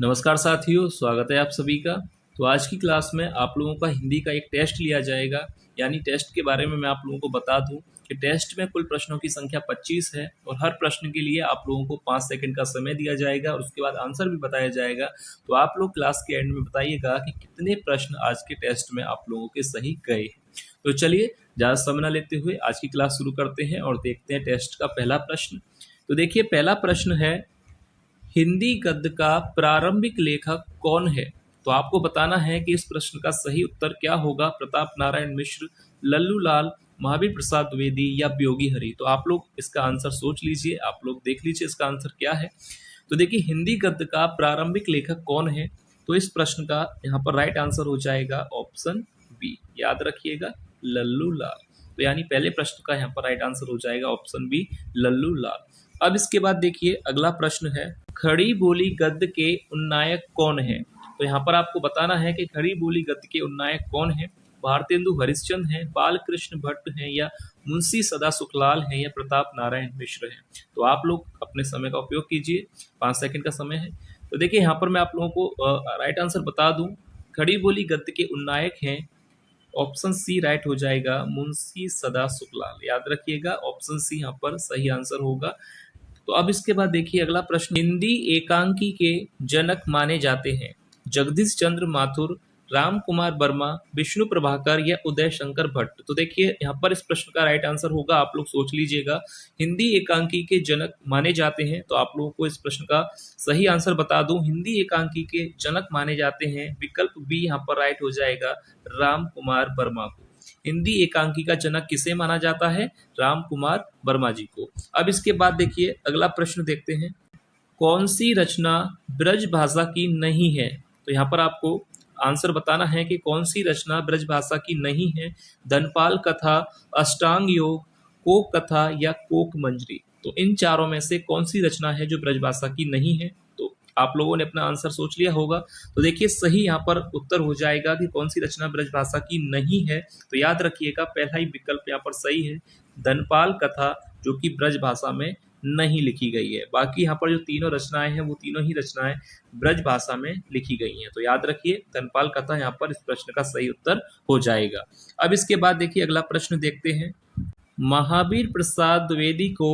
नमस्कार साथियों, स्वागत है आप सभी का। तो आज की क्लास में आप लोगों का हिंदी का एक टेस्ट लिया जाएगा। यानी टेस्ट के बारे में मैं आप लोगों को बता दूं कि टेस्ट में कुल प्रश्नों की संख्या 25 है और हर प्रश्न के लिए आप लोगों को 5 सेकंड का समय दिया जाएगा और उसके बाद आंसर भी बताया जाएगा। तो आप लोग क्लास के एंड में बताइएगा कि कितने प्रश्न आज के टेस्ट में आप लोगों के सही गए हैं। तो चलिए ज़्यादा समय न लेते हुए आज की क्लास शुरू करते हैं और देखते हैं टेस्ट का पहला प्रश्न। तो देखिए, पहला प्रश्न है, हिंदी गद्य का प्रारंभिक लेखक कौन है? तो आपको बताना है कि इस प्रश्न का सही उत्तर क्या होगा। प्रताप नारायण मिश्र, लल्लू लाल, महावीर प्रसाद द्विवेदी या ब्योगी हरि। तो आप लोग इसका आंसर सोच लीजिए, आप लोग देख लीजिए इसका आंसर क्या है। तो देखिए, हिंदी गद्य का प्रारंभिक लेखक कौन है? तो इस प्रश्न का यहाँ पर राइट आंसर हो जाएगा ऑप्शन बी। याद रखिएगा, लल्लू लाल। तो यानी पहले प्रश्न का यहाँ पर राइट आंसर हो जाएगा ऑप्शन बी, लल्लू लाल। अब इसके बाद देखिए अगला प्रश्न है, खड़ी बोली गद्य के उन्नायक कौन है? तो यहाँ पर आपको बताना है कि खड़ी बोली गद्य के उन्नायक कौन है। भारतेंदु हरिश्चंद्र हैं, बालकृष्ण भट्ट हैं या मुंशी सदा सुखलाल हैं या प्रताप नारायण मिश्र हैं। तो आप लोग अपने समय का उपयोग कीजिए, 5 सेकंड का समय है। तो देखिए यहाँ पर मैं आप लोगों को राइट आंसर बता दूं, खड़ी बोली गद्य के उन्नायक हैं ऑप्शन सी राइट हो जाएगा, मुंशी सदा सुखलाल। याद रखिएगा, ऑप्शन सी यहाँ पर सही आंसर होगा। तो अब इसके बाद देखिए अगला प्रश्न, हिंदी एकांकी के जनक माने जाते हैं जगदीश चंद्र माथुर, राम कुमार वर्मा, विष्णु प्रभाकर या उदय शंकर भट्ट। तो देखिए यहाँ पर इस प्रश्न का राइट आंसर होगा, आप लोग सोच लीजिएगा, हिंदी एकांकी के जनक माने जाते हैं। तो आप लोगों को इस प्रश्न का सही आंसर बता दूं, हिंदी एकांकी के जनक माने जाते हैं विकल्प बी यहाँ पर राइट हो जाएगा, राम कुमार वर्मा को। हिंदी एकांकी का जनक किसे माना जाता है? राम कुमार वर्मा जी को। अब इसके बाद देखिए अगला प्रश्न देखते हैं, कौन सी रचना ब्रज भाषा की नहीं है? तो यहाँ पर आपको आंसर बताना है कि कौन सी रचना ब्रज भाषा की नहीं है। धनपाल कथा, अष्टांग योग, कोक कथा या कोक मंजरी। तो इन चारों में से कौन सी रचना है जो ब्रज भाषा की नहीं है? तो आप लोगों ने अपना आंसर सोच लिया होगा। तो देखिए सही यहाँ पर उत्तर हो जाएगा कि कौन सी रचना ब्रज भाषा की नहीं है। तो याद रखिएगा, पहला ही विकल्प यहाँ पर सही है, धनपाल कथा, जो कि ब्रज भाषा में नहीं लिखी गई है। बाकी यहाँ पर जो तीनों रचनाएं हैं वो तीनों ही रचनाएं ब्रज भाषा में लिखी गई हैं। तो याद रखिए, धनपाल कथा यहाँ पर इस प्रश्न का सही उत्तर हो जाएगा। अब इसके बाद देखिए अगला प्रश्न देखते हैं, महावीर प्रसाद द्विवेदी को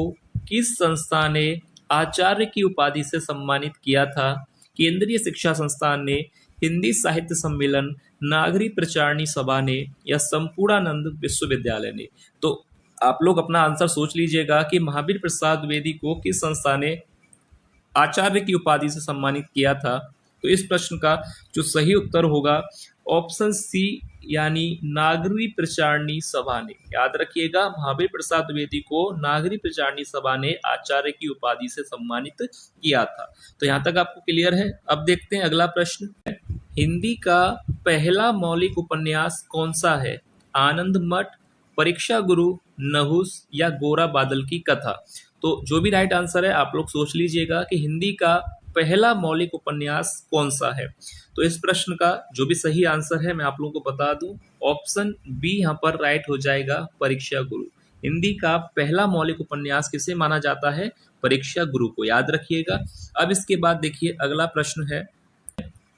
किस संस्था ने आचार्य की उपाधि से सम्मानित किया था? केंद्रीय शिक्षा संस्थान ने, हिंदी साहित्य सम्मेलन, नागरी प्रचारणी सभा ने या संपूर्णानंद विश्वविद्यालय ने। तो आप लोग अपना आंसर सोच लीजिएगा कि महावीर प्रसाद द्विवेदी को किस संस्था ने आचार्य की उपाधि से सम्मानित किया था। तो इस प्रश्न का जो सही उत्तर होगा ऑप्शन सी, यानी नागरी प्रचारणी सभा ने। याद रखिएगा, महावीर प्रसाद द्विवेदी को नागरी प्रचारणी सभा ने आचार्य की उपाधि से सम्मानित किया था। तो यहाँ तक आपको क्लियर है। अब देखते हैं अगला प्रश्न, हिंदी का पहला मौलिक उपन्यास कौन सा है? आनंद मठ, परीक्षा गुरु, नहुस या गोरा बादल की कथा। तो जो भी राइट आंसर है आप लोग सोच लीजिएगा कि हिंदी का पहला मौलिक उपन्यास कौन सा है। तो इस प्रश्न का जो भी सही आंसर है मैं आप लोगों को बता दूं, ऑप्शन बी यहाँ पर राइट हो जाएगा, परीक्षा गुरु। हिंदी का पहला मौलिक उपन्यास किसे माना जाता है? परीक्षा गुरु को। याद रखिएगा। अब इसके बाद देखिए अगला प्रश्न है,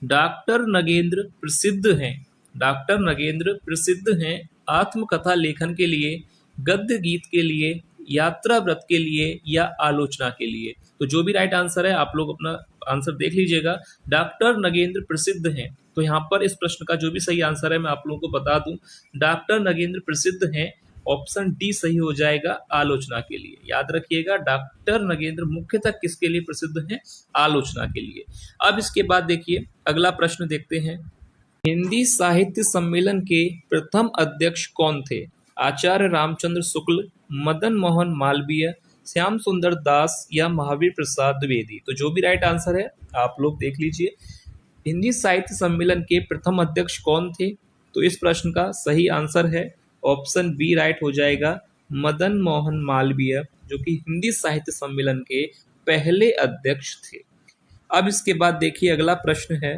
डॉक्टर नगेंद्र प्रसिद्ध हैं, डॉक्टर नगेंद्र प्रसिद्ध हैं आत्मकथा लेखन के लिए, गद्य गीत के लिए, यात्रा व्रत के लिए या आलोचना के लिए। तो जो भी राइट आंसर है आप लोग अपना आंसर देख लीजिएगा। डॉक्टर नगेंद्र प्रसिद्ध हैं, तो यहाँ पर इस प्रश्न का जो भी सही आंसर है मैं आप लोगों को बता दूं, डॉक्टर नगेंद्र प्रसिद्ध हैं, ऑप्शन डी सही हो जाएगा, आलोचना के लिए। याद रखिएगा, डॉक्टर नगेंद्र मुख्यतः किसके लिए प्रसिद्ध हैं? आलोचना के लिए। अब इसके बाद देखिए अगला प्रश्न देखते हैं, हिंदी साहित्य सम्मेलन के प्रथम अध्यक्ष कौन थे? आचार्य रामचंद्र शुक्ल, मदन मोहन मालवीय, श्याम सुंदर दास या महावीर प्रसाद द्विवेदी। तो जो भी राइट आंसर है आप लोग देख लीजिए, हिंदी साहित्य सम्मेलन के प्रथम अध्यक्ष कौन थे? तो इस प्रश्न का सही आंसर है ऑप्शन बी राइट हो जाएगा, मदन मोहन मालवीय, जो कि हिंदी साहित्य सम्मेलन के पहले अध्यक्ष थे। अब इसके बाद देखिए अगला प्रश्न है,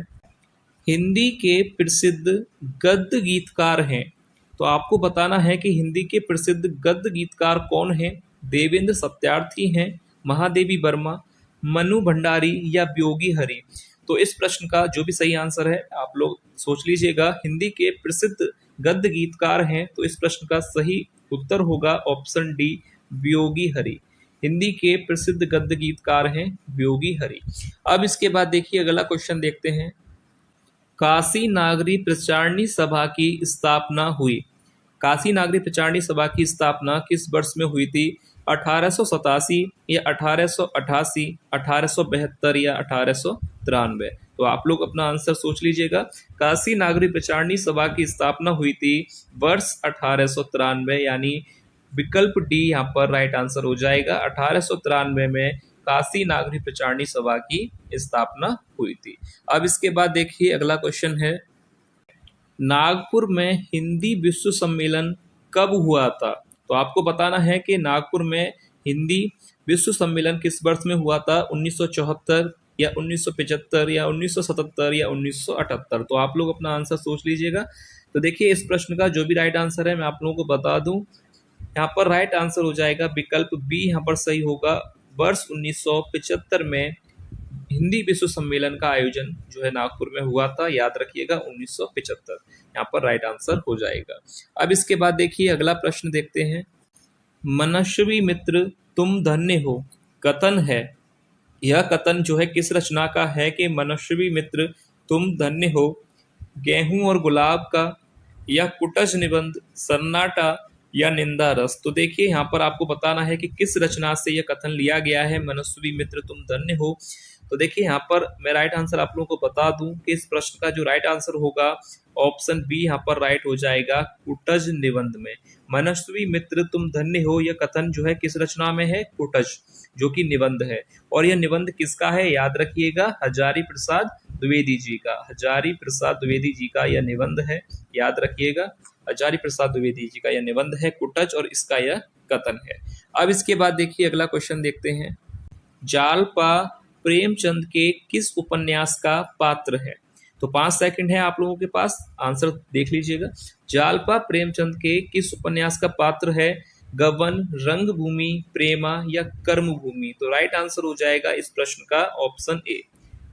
हिंदी के प्रसिद्ध गद्य गीतकार हैं। तो आपको बताना है कि हिंदी के प्रसिद्ध गद्य गीतकार कौन हैं? देवेंद्र सत्यार्थी हैं, महादेवी वर्मा, मनु भंडारी या ब्योगी हरि। तो इस प्रश्न का जो भी सही आंसर है आप लोग सोच लीजिएगा। हिंदी के प्रसिद्ध गद्य गीतकार हैं, तो इस प्रश्न का सही उत्तर होगा ऑप्शन डी, वियोगी हरि। हिंदी के प्रसिद्ध गद्य गीतकार हैं वियोगी हरि। अब इसके बाद देखिए अगला क्वेश्चन देखते हैं। काशी नागरी प्रचारणी सभा की स्थापना हुई। काशी नागरी प्रचारणी सभा की स्थापना किस वर्ष में हुई थी? 1887 या 1888, 1872 या 1893? तो आप लोग अपना आंसर सोच लीजिएगा। काशी नागरी प्रचारणी सभा की स्थापना हुई थी वर्ष 1893, यानी विकल्प डी यहाँ पर राइट आंसर हो जाएगा। 1893 में काशी नागरी प्रचारणी सभा की स्थापना हुई थी। अब इसके बाद देखिए अगला क्वेश्चन है, नागपुर में हिंदी विश्व सम्मेलन कब हुआ था? तो आपको बताना है कि नागपुर में हिंदी विश्व सम्मेलन किस वर्ष में हुआ था, 1974 या 1975 या 1977 या 1978? तो आप लोग अपना आंसर सोच लीजिएगा। तो देखिए इस प्रश्न का जो भी राइट आंसर है मैं आप लोगों को बता दूं, यहाँ पर राइट आंसर हो जाएगा विकल्प बी, यहाँ पर सही होगा। वर्ष 1975 में हिंदी विश्व सम्मेलन का आयोजन जो है नागपुर में हुआ था, याद रखिएगा 1975, यहाँ पर राइट आंसर हो जाएगा। अब इसके बाद देखिए अगला प्रश्न देखते हैं। मनस्वी मित्र तुम धन्य हो कथन है, यह कथन जो है किस रचना का है कि मनस्वी मित्र तुम धन्य हो? गेहूं और गुलाब का, या कुटज निबंध, सन्नाटा या निंदा रस? तो देखिए यहाँ पर आपको बताना है कि किस रचना से यह कथन लिया गया है, मनस्वी मित्र तुम धन्य हो। तो देखिए यहाँ पर मैं राइट आंसर आप लोगों को बता दूं कि इस प्रश्न का जो राइट आंसर होगा ऑप्शन बी यहाँ पर राइट हो जाएगा, कुटज निबंध में। मनस्वी मित्र तुम धन्य हो यह कथन जो है किस रचना में है? कुटज, जो कि निबंध है। और यह निबंध किसका है? याद रखिएगा हजारी प्रसाद द्विवेदी जी का। हजारी प्रसाद द्विवेदी जी का यह निबंध है, याद रखिएगा हजारी प्रसाद द्विवेदी जी का यह निबंध है कुटज, और इसका यह कथन है। अब इसके बाद देखिए अगला क्वेश्चन देखते हैं। जालपा प्रेमचंद के किस उपन्यास का पात्र है? तो 5 सेकंड है आप लोगों के पास, आंसर देख लीजिएगा। जालपा प्रेमचंद के किस उपन्यास का पात्र है? गबन, रंगभूमि, प्रेमा या कर्मभूमि? तो राइट आंसर हो जाएगा इस प्रश्न का ऑप्शन ए,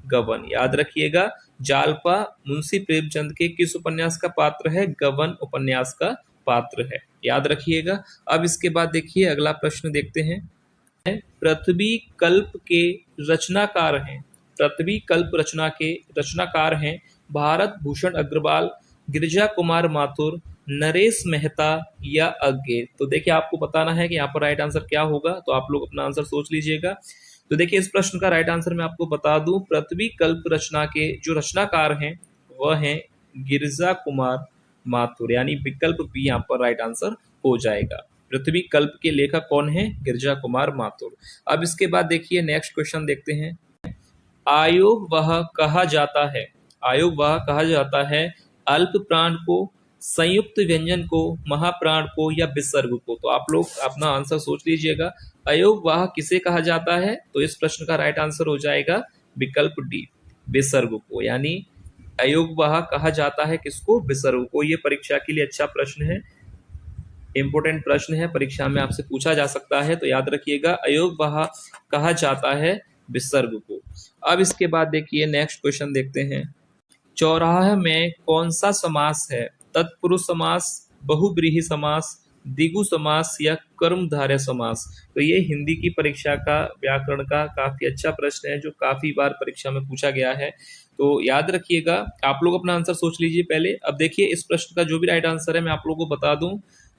गबन। याद रखिएगा जालपा मुंशी प्रेमचंद के किस उपन्यास का पात्र है? गबन उपन्यास का पात्र है, याद रखिएगा। अब इसके बाद देखिए अगला प्रश्न देखते हैं। पृथ्वी कल्प के रचनाकार हैं, पृथ्वी कल्प रचना के रचनाकार हैं भारत भूषण अग्रवाल, गिरिजा कुमार माथुर, नरेश मेहता या अज्ञे? तो देखिए आपको बताना है कि यहाँ पर राइट आंसर क्या होगा, तो आप लोग अपना आंसर सोच लीजिएगा। तो देखिए इस प्रश्न का राइट आंसर मैं आपको बता दूं, पृथ्वी कल्प रचना के जो रचनाकार हैं वह हैं गिरिजा कुमार माथुर, यानी विकल्प बी यहाँ पर राइट आंसर हो जाएगा। पृथ्वी कल्प के लेखक कौन है? गिरिजा कुमार माथुर। अब इसके बाद देखिए नेक्स्ट क्वेश्चन देखते हैं। आयोग वह कहा जाता है, आयोग वह कहा जाता है अल्प प्राण को, संयुक्त व्यंजन को, महाप्राण को या विसर्ग को? तो आप लोग अपना आंसर सोच लीजिएगा। अयोग वाह किसे कहा जाता है? तो इस प्रश्न का राइट आंसर हो जाएगा विकल्प डी, विसर्ग को। यानी अयोग वाह कहा जाता है किसको? विसर्ग को। ये परीक्षा के लिए अच्छा प्रश्न है, इंपोर्टेंट प्रश्न है, परीक्षा में आपसे पूछा जा सकता है, तो याद रखिएगा अयोग वाह कहा जाता है विसर्ग को। अब इसके बाद देखिए नेक्स्ट क्वेश्चन देखते हैं। चौराहा में कौन सा समास है? तत्पुरुष समास, बहुब्रीहि समास, द्विगु समास या कर्मधारय समास? तो ये हिंदी की परीक्षा का व्याकरण का काफी अच्छा प्रश्न है जो काफी बार परीक्षा में पूछा गया है, तो याद रखिएगा। आप लोग अपना आंसर सोच लीजिए पहले। अब देखिए इस प्रश्न का जो भी राइट आंसर है मैं आप लोगों को बता दूं,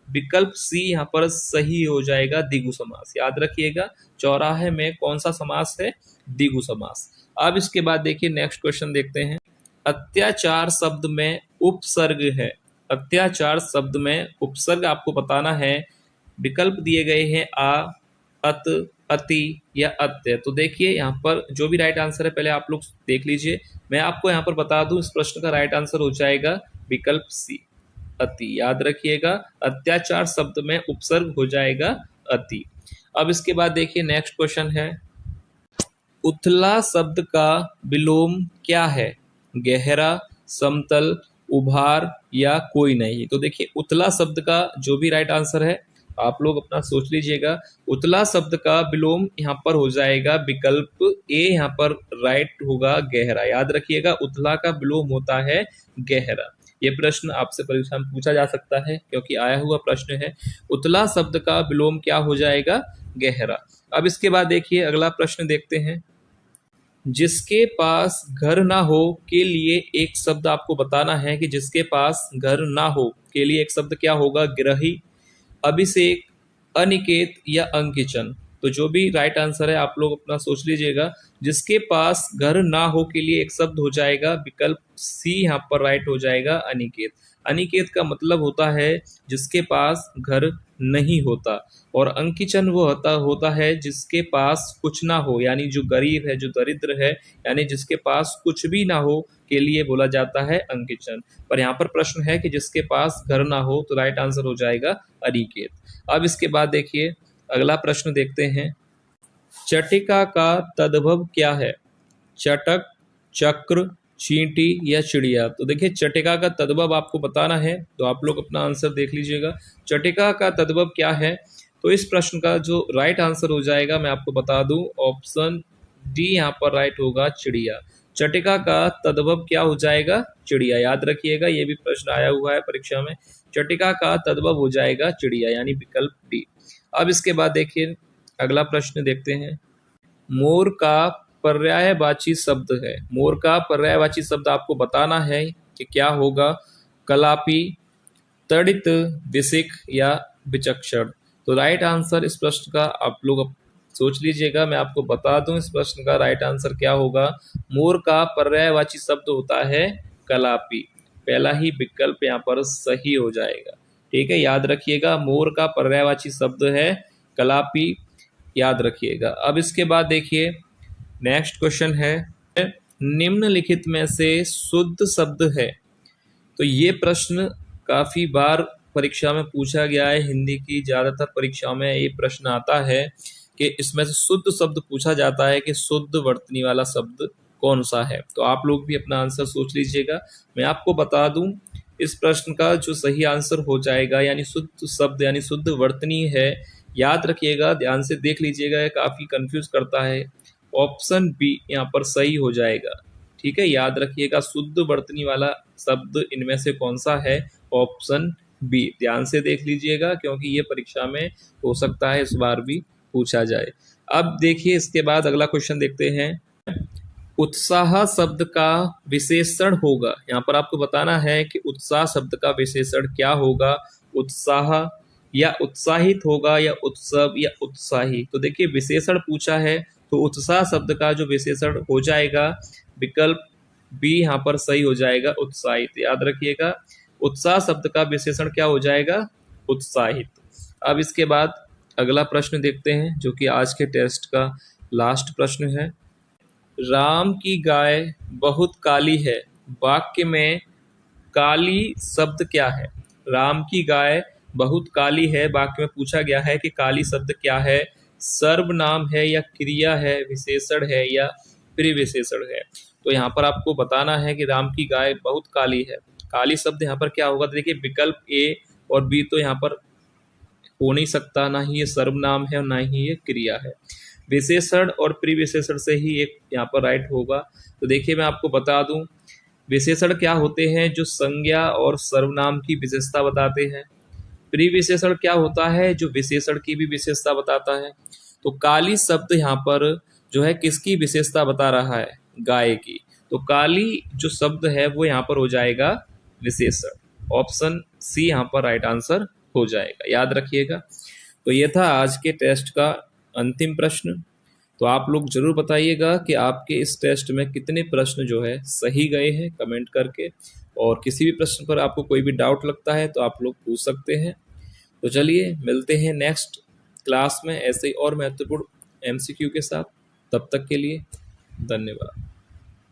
विकल्प सी यहाँ पर सही हो जाएगा, द्विगु समास। याद रखिएगा चौराहे में कौन सा समास है? द्विगु समास। अब इसके बाद देखिए नेक्स्ट क्वेश्चन देखते हैं। अत्याचार शब्द में उपसर्ग है, अत्याचार शब्द में उपसर्ग आपको बताना है। विकल्प दिए गए हैं आ, अत, अति या अत्य। तो देखिए यहाँ पर जो भी राइट आंसर है पहले आप लोग देख लीजिए। मैं आपको यहाँ पर बता दूं इस प्रश्न का राइट आंसर हो जाएगा विकल्प सी, अति। याद रखिएगा अत्याचार शब्द में उपसर्ग हो जाएगा अति। अब इसके बाद देखिए नेक्स्ट क्वेश्चन है। उथला शब्द का विलोम क्या है? गहरा, समतल, उभार या कोई नहीं? तो देखिए उथला शब्द का जो भी राइट आंसर है आप लोग अपना सोच लीजिएगा। उतला शब्द का विलोम यहाँ पर हो जाएगा विकल्प ए, यहाँ पर राइट होगा गहरा। याद रखिएगा, उतला का विलोम होता है गहरा। ये प्रश्न आपसे परीक्षा में पूछा जा सकता है क्योंकि आया हुआ प्रश्न है। उतला शब्द का विलोम क्या हो जाएगा? गहरा। अब इसके बाद देखिए अगला प्रश्न देखते हैं। जिसके पास घर ना हो के लिए एक शब्द आपको बताना है कि जिसके पास घर ना हो के लिए एक शब्द क्या होगा? ग्रही, अभिषेक, अनिकेत या अंकिचन। तो जो भी राइट आंसर है आप लोग अपना सोच लीजिएगा। जिसके पास घर ना हो के लिए एक शब्द हो जाएगा विकल्प सी, यहाँ पर राइट हो जाएगा अनिकेत। अनिकेत का मतलब होता है जिसके पास घर नहीं होता, और अंकिचन वो होता है जिसके पास कुछ ना हो, यानी जो गरीब है, जो दरिद्र है, यानी जिसके पास कुछ भी ना हो के लिए बोला जाता है अंकिचन। पर यहाँ पर प्रश्न है कि जिसके पास घर ना हो, तो राइट आंसर हो जाएगा अनिकेत। अब इसके बाद देखिए अगला प्रश्न देखते हैं। चटिका का तद्भव क्या है? चटक, चक्र, चींटी या चिड़िया। तो देखिए चटिका का तद्भव आपको बताना है, तो आप लोग अपना आंसर देख लीजिएगा। चटिका का तद्भव क्या है? तो इस प्रश्न का जो राइट आंसर हो जाएगा मैं आपको बता दूं, ऑप्शन डी यहाँ पर राइट होगा चिड़िया। चटिका का तद्भव क्या हो जाएगा? चिड़िया। याद रखिएगा, ये भी प्रश्न आया हुआ है परीक्षा में। चटिका का तद्भव हो जाएगा चिड़िया, यानी विकल्प डी। अब इसके बाद देखिए अगला प्रश्न देखते हैं। मोर का पर्यायवाची शब्द है। मोर का पर्यायवाची शब्द आपको बताना है कि क्या होगा? कलापी, तड़ित, विसिक या विचक्षण। तो राइट आंसर इस प्रश्न का आप लोग सोच लीजिएगा। मैं आपको बता दूं इस प्रश्न का राइट आंसर क्या होगा। मोर का पर्यायवाची शब्द होता है कलापी। पहला ही विकल्प यहाँ पर सही हो जाएगा। ठीक है, याद रखिएगा, मोर का पर्यायवाची शब्द है कलापी, याद रखिएगा। अब इसके बाद देखिए नेक्स्ट क्वेश्चन है, निम्नलिखित में से शुद्ध शब्द है। तो ये प्रश्न काफी बार परीक्षा में पूछा गया है। हिंदी की ज्यादातर परीक्षा में ये प्रश्न आता है कि इसमें से शुद्ध शब्द पूछा जाता है कि शुद्ध वर्तनी वाला शब्द कौन सा है। तो आप लोग भी अपना आंसर सोच लीजिएगा। मैं आपको बता दूं इस प्रश्न का जो सही आंसर हो जाएगा, यानी शुद्ध शब्द यानी शुद्ध वर्तनी है। याद रखिएगा, ध्यान से देख लीजिएगा, काफी कंफ्यूज करता है। ऑप्शन बी यहाँ पर सही हो जाएगा। ठीक है, याद रखिएगा, शुद्ध वर्तनी वाला शब्द इनमें से कौन सा है? Option B. ध्यान से देख लीजिएगा क्योंकि ये परीक्षा में हो सकता है इस बार भी पूछा जाए। अब देखिए इसके बाद अगला क्वेश्चन देखते हैं। उत्साह शब्द का विशेषण होगा। यहाँ पर आपको बताना है कि उत्साह शब्द का विशेषण क्या होगा। उत्साह या उत्साहित होगा या उत्सव या उत्साही। तो देखिए विशेषण पूछा है तो उत्साह शब्द का जो विशेषण हो जाएगा विकल्प बी यहाँ पर सही हो जाएगा, उत्साहित। याद रखिएगा, उत्साह शब्द का विशेषण क्या हो जाएगा? उत्साहित। अब इसके बाद अगला प्रश्न देखते हैं जो कि आज के टेस्ट का लास्ट प्रश्न है। राम की गाय बहुत काली है, वाक्य में काली शब्द क्या है? राम की गाय बहुत काली है, वाक्य में पूछा गया है कि काली शब्द क्या है? सर्वनाम है या क्रिया है, विशेषण है या प्रिविशेषण है? तो यहाँ पर आपको बताना है कि राम की गाय बहुत काली है। काली शब्द यहाँ पर क्या होगा? तो देखिए विकल्प ए और बी तो यहाँ पर हो नहीं सकता, ना ही ये सर्वनाम है और ना ही ये क्रिया है। विशेषण और प्रिविशेषण से ही एक यहाँ पर राइट होगा। तो देखिए मैं आपको बता दूं, विशेषण क्या होते हैं? जो संज्ञा और सर्वनाम की विशेषता बताते हैं। प्रिविशेषण क्या होता है? जो विशेषण की भी विशेषता बताता है। तो काली शब्द यहाँ पर जो है किसकी विशेषता बता रहा है? गाय की। तो काली जो शब्द है वो यहाँ पर हो जाएगा विशेषण। ऑप्शन सी यहाँ पर राइट आंसर हो जाएगा, याद रखिएगा। तो ये था आज के टेस्ट का अंतिम प्रश्न। तो आप लोग जरूर बताइएगा कि आपके इस टेस्ट में कितने प्रश्न जो है सही गए हैं कमेंट करके, और किसी भी प्रश्न पर आपको कोई भी डाउट लगता है तो आप लोग पूछ सकते हैं। तो चलिए मिलते हैं नेक्स्ट क्लास में ऐसे ही और महत्वपूर्ण MCQ के साथ। तब तक के लिए धन्यवाद।